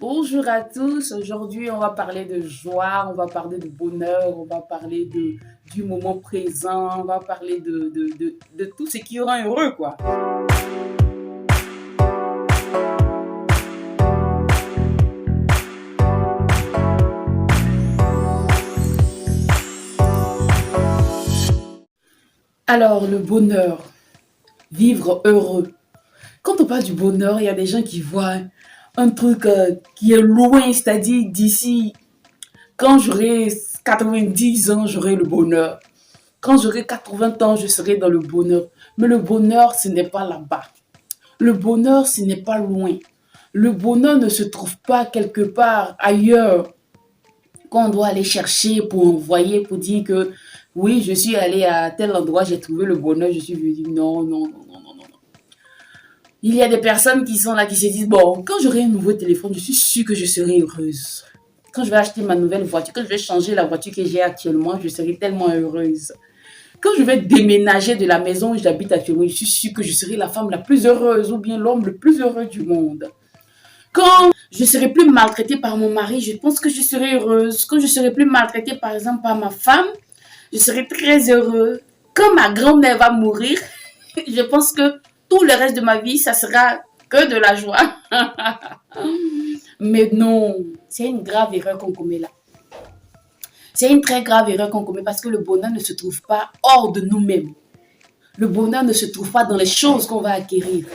Bonjour à tous. Aujourd'hui, on va parler de joie, on va parler de bonheur, on va parler du moment présent, on va parler de tout ce qui rend heureux, quoi. Alors, le bonheur, vivre heureux. Quand on parle du bonheur, il y a des gens qui voient un truc qui est loin, c'est-à-dire d'ici, quand j'aurai 90 ans, j'aurai le bonheur. Quand j'aurai 80 ans, je serai dans le bonheur. Mais le bonheur, ce n'est pas là-bas. Le bonheur, ce n'est pas loin. Le bonheur ne se trouve pas quelque part ailleurs qu'on doit aller chercher pour envoyer, pour dire que oui, je suis allé à tel endroit, j'ai trouvé le bonheur, je suis venu. Non, non, non, non, non, non. Il y a des personnes qui sont là, qui se disent, bon, quand j'aurai un nouveau téléphone, je suis sûre que je serai heureuse. Quand je vais acheter ma nouvelle voiture, quand je vais changer la voiture que j'ai actuellement, je serai tellement heureuse. Quand je vais déménager de la maison où j'habite actuellement, je suis sûre que je serai la femme la plus heureuse ou bien l'homme le plus heureux du monde. Quand je serai plus maltraitée par mon mari, je pense que je serai heureuse. Quand je serai plus maltraitée, par exemple, par ma femme, je serai très heureuse. Quand ma grand-mère va mourir, je pense que tout le reste de ma vie, ça sera que de la joie. Mais non, c'est une grave erreur qu'on commet là. C'est une très grave erreur qu'on commet parce que le bonheur ne se trouve pas hors de nous-mêmes. Le bonheur ne se trouve pas dans les choses qu'on va acquérir.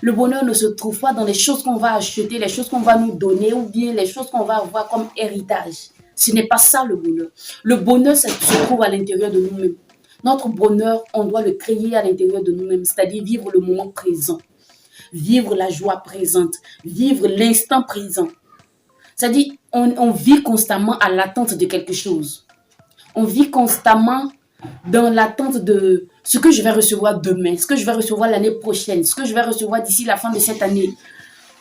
Le bonheur ne se trouve pas dans les choses qu'on va acheter, les choses qu'on va nous donner ou bien les choses qu'on va avoir comme héritage. Ce n'est pas ça le bonheur. Le bonheur, ça se trouve à l'intérieur de nous-mêmes. Notre bonheur, on doit le créer à l'intérieur de nous-mêmes, c'est-à-dire vivre le moment présent, vivre la joie présente, vivre l'instant présent. C'est-à-dire, on vit constamment à l'attente de quelque chose. On vit constamment dans l'attente de ce que je vais recevoir demain, ce que je vais recevoir l'année prochaine, ce que je vais recevoir d'ici la fin de cette année.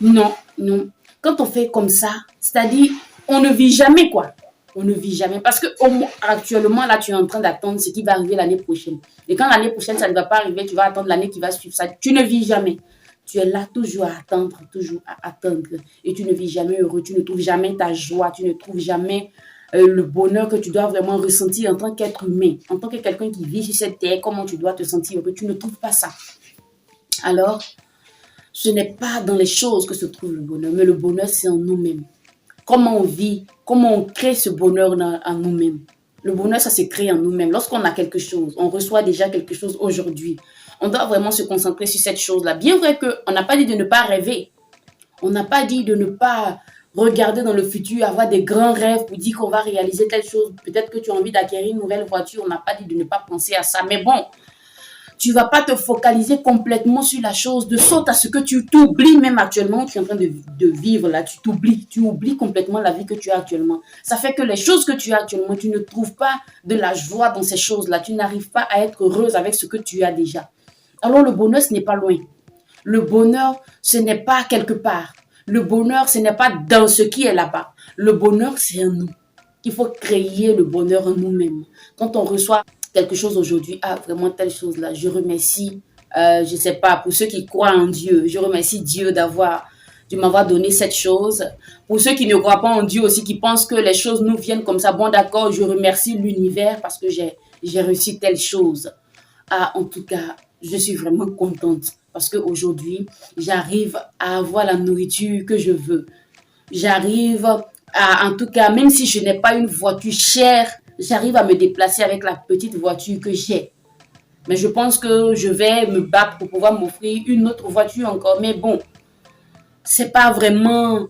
Non, non. Quand on fait comme ça, c'est-à-dire, on ne vit jamais, quoi. On ne vit jamais. Parce que actuellement, là, tu es en train d'attendre ce qui va arriver l'année prochaine. Et quand l'année prochaine, ça ne va pas arriver, tu vas attendre l'année qui va suivre ça. Tu ne vis jamais. Tu es là toujours à attendre, toujours à attendre. Et tu ne vis jamais heureux, tu ne trouves jamais ta joie, tu ne trouves jamais le bonheur que tu dois vraiment ressentir en tant qu'être humain, en tant que quelqu'un qui vit sur cette terre, comment tu dois te sentir heureux. Tu ne trouves pas ça. Alors, ce n'est pas dans les choses que se trouve le bonheur, mais le bonheur, c'est en nous-mêmes. Comment on vit, comment on crée ce bonheur en nous-mêmes. Le bonheur, ça se crée en nous-mêmes. Lorsqu'on a quelque chose, on reçoit déjà quelque chose aujourd'hui. On doit vraiment se concentrer sur cette chose-là. Bien vrai qu'on n'a pas dit de ne pas rêver. On n'a pas dit de ne pas regarder dans le futur, avoir des grands rêves pour dire qu'on va réaliser telle chose. Peut-être que tu as envie d'acquérir une nouvelle voiture. On n'a pas dit de ne pas penser à ça. Mais bon, tu ne vas pas te focaliser complètement sur la chose, de sorte à ce que tu t'oublies même actuellement, tu es en train de vivre là, tu oublies complètement la vie que tu as actuellement. Ça fait que les choses que tu as actuellement, tu ne trouves pas de la joie dans ces choses-là, tu n'arrives pas à être heureuse avec ce que tu as déjà. Alors le bonheur, ce n'est pas loin. Le bonheur, ce n'est pas quelque part. Le bonheur, ce n'est pas dans ce qui est là-bas. Le bonheur, c'est en nous. Il faut créer le bonheur en nous-mêmes. Quand on reçoit quelque chose aujourd'hui, ah, vraiment telle chose-là, je remercie, je ne sais pas, pour ceux qui croient en Dieu, je remercie Dieu de m'avoir donné cette chose. Pour ceux qui ne croient pas en Dieu aussi, qui pensent que les choses nous viennent comme ça, bon d'accord, je remercie l'univers parce que j'ai reçu telle chose. Ah, en tout cas, je suis vraiment contente parce qu'aujourd'hui, j'arrive à avoir la nourriture que je veux. J'arrive à, en tout cas, même si je n'ai pas une voiture chère, j'arrive à me déplacer avec la petite voiture que j'ai. Mais je pense que je vais me battre pour pouvoir m'offrir une autre voiture encore. Mais bon, c'est pas vraiment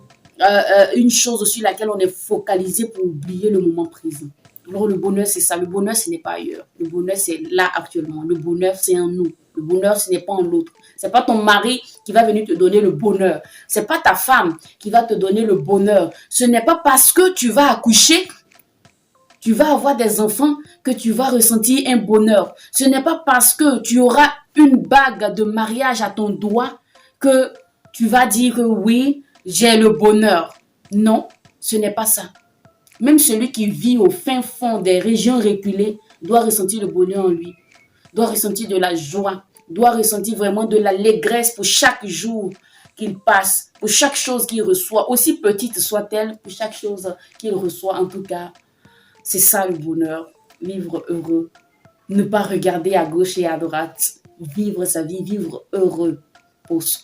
une chose sur laquelle on est focalisé pour oublier le moment présent. Alors le bonheur, c'est ça. Le bonheur, ce n'est pas ailleurs. Le bonheur, c'est là actuellement. Le bonheur, c'est en nous. Le bonheur, ce n'est pas en l'autre. C'est pas ton mari qui va venir te donner le bonheur. C'est pas ta femme qui va te donner le bonheur. Ce n'est pas parce que tu vas accoucher, tu vas avoir des enfants que tu vas ressentir un bonheur. Ce n'est pas parce que tu auras une bague de mariage à ton doigt que tu vas dire que oui, j'ai le bonheur. Non, ce n'est pas ça. Même celui qui vit au fin fond des régions reculées doit ressentir le bonheur en lui, doit ressentir de la joie, doit ressentir vraiment de l'allégresse pour chaque jour. qu'il passe, pour chaque chose qu'il reçoit, aussi petite soit-elle, pour chaque chose qu'il reçoit, en tout cas, c'est ça le bonheur, vivre heureux. Ne pas regarder à gauche et à droite, vivre sa vie, vivre heureux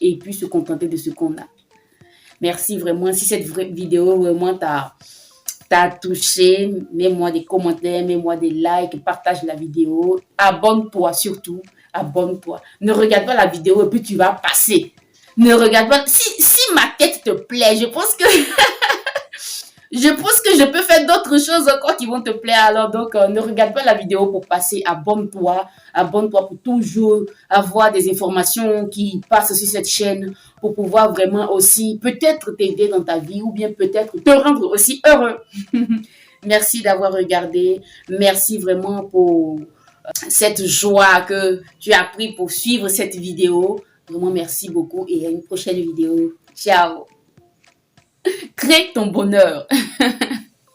et puis se contenter de ce qu'on a. Merci vraiment. Si cette vidéo vraiment t'a touché, mets-moi des commentaires, mets-moi des likes, partage la vidéo. Abonne-toi surtout. Abonne-toi. Ne regarde pas la vidéo et puis tu vas passer. Ne regarde pas. Si ma tête te plaît, je pense que je peux faire d'autres choses encore qui vont te plaire. Alors, donc, ne regarde pas la vidéo pour passer. Abonne-toi. Abonne-toi pour toujours avoir des informations qui passent sur cette chaîne pour pouvoir vraiment aussi peut-être t'aider dans ta vie ou bien peut-être te rendre aussi heureux. Merci d'avoir regardé. Merci vraiment pour cette joie que tu as pris pour suivre cette vidéo. Vraiment, merci beaucoup et à une prochaine vidéo. Ciao. Crée ton bonheur.